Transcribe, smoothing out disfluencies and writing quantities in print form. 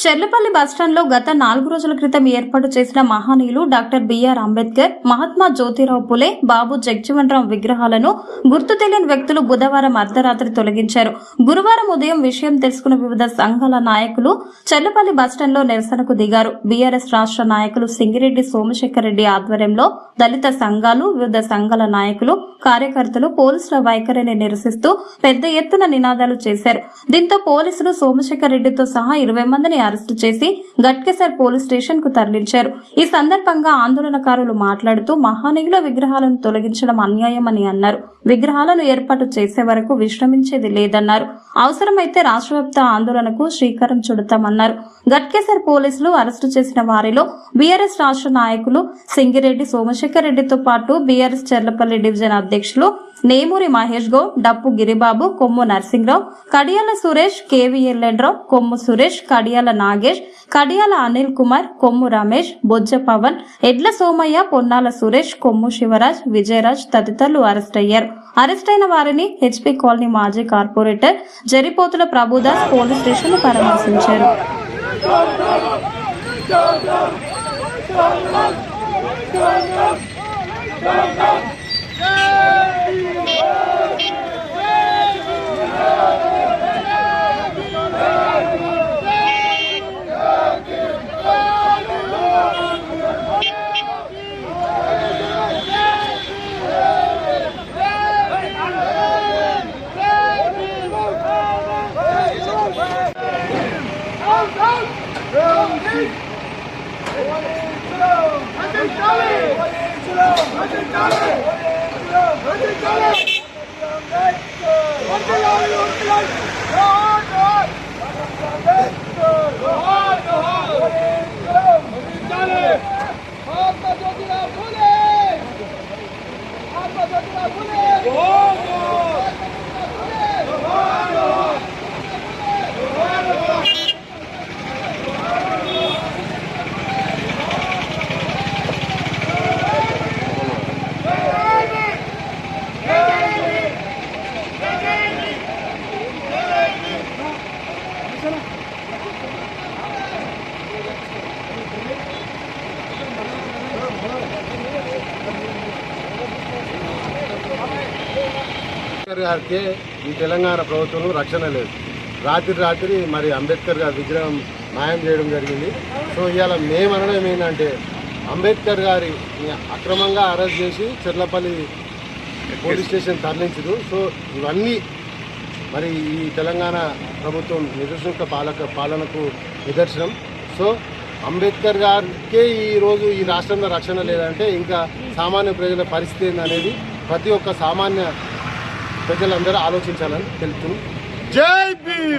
చెర్లపల్లి బస్టాండ్లో గత 4 రోజుల క్రితం ఏర్పాటు చేసిన మహనీయులు డాక్టర్ బిఆర్ అంబేద్కర్, మహాత్మా జ్యోతిరావు పులే, బాబు జగజ్జీవన్రాం విగ్రహాలను గుర్తు తెలియని వ్యక్తులు బుధవారం అర్ధరాత్రి తొలగించారు. గురువారం ఉదయం విషయం తెలుసుకున్న వివిధ సంఘాల నాయకులు చెర్లపల్లి బస్టాండ్లో నిరసనకు దిగారు. బీఆర్ఎస్ రాష్ట్ర నాయకులు సింగిరెడ్డి సోమశేఖర్ రెడ్డి ఆధ్వర్యంలో దళిత సంఘాలు, వివిధ సంఘాల నాయకులు, కార్యకర్తలు పోలీసుల వైఖరిని నిరసిస్తూ పెద్ద ఎత్తున నినాదాలు చేశారు. దీంతో పోలీసులు సోమశేఖర్ రెడ్డితో సహా 20 మందిని అరెస్టు చేసి గట్కేసర్ పోలీస్ స్టేషన్ కు తరలించారు. ఈ సందర్భంగా ఆందోళనకారులు మాట్లాడుతూ మహనీయుల విగ్రహాలను తొలగించడం అన్యాయమని అన్నారు. విగ్రహాలను ఏర్పాటు చేసే వరకు విశ్రమించేది లేదన్నారు. అవసరమైతే రాష్ట్రవ్యాప్త ఆందోళనకు శ్రీకారం చుడతామన్నారు. గట్కేసర్ పోలీసులు అరెస్టు చేసిన వారిలో బీఆర్ఎస్ రాష్ట్ర నాయకులు సింగిరెడ్డి సోమశేఖర్ రెడ్డితో పాటు బీఆర్ఎస్ చెర్లపల్లి డివిజన్ అధ్యక్షులు నేమూరి మహేష్ గౌడ్, డప్పు గిరిబాబు, కొమ్ము నర్సింగ్రావు, కడియాల సురేష్, కేవీఎల్ఎన్రావు, కొమ్ము సురేష్, కడియాల నాగేష్, కడియాల అనిల్ కుమార్, కొమ్ము రమేష్, బొజ్జ పవన్, ఎడ్ల సోమయ్య, పొన్నాల సురేష్, కొమ్ము శివరాజ్, విజయరాజ్ తదితరులు అరెస్ట్ అయ్యారు. అరెస్ట్ అయిన వారిని హెచ్పీ కాలనీ మాజీ corporator Jaripothula Prabhudas police station ను పరామర్శించారు. గారికి ఈ తెలంగాణ ప్రభుత్వం రక్షణ లేదు. రాత్రి మరి అంబేద్కర్ గారి విగ్రహం న్యాయం చేయడం జరిగింది. సో ఇవాళ మేమనడం ఏంటంటే అంబేద్కర్ గారి అక్రమంగా అరెస్ట్ చేసి చెర్లపల్లి పోలీస్ స్టేషన్ తరలించదు. సో ఇవన్నీ మరి ఈ తెలంగాణ ప్రభుత్వం నిరసన పాలనకు నిదర్శనం. సో అంబేద్కర్ గారికే ఈరోజు ఈ రాష్ట్రంలో రక్షణ లేదంటే ఇంకా సామాన్య ప్రజల పరిస్థితి ఏందనేది ప్రతి ఒక్క సామాన్య ప్రజలందరూ ఆలోచించాలని తెలుపుతున్నాం. జై భీమ్.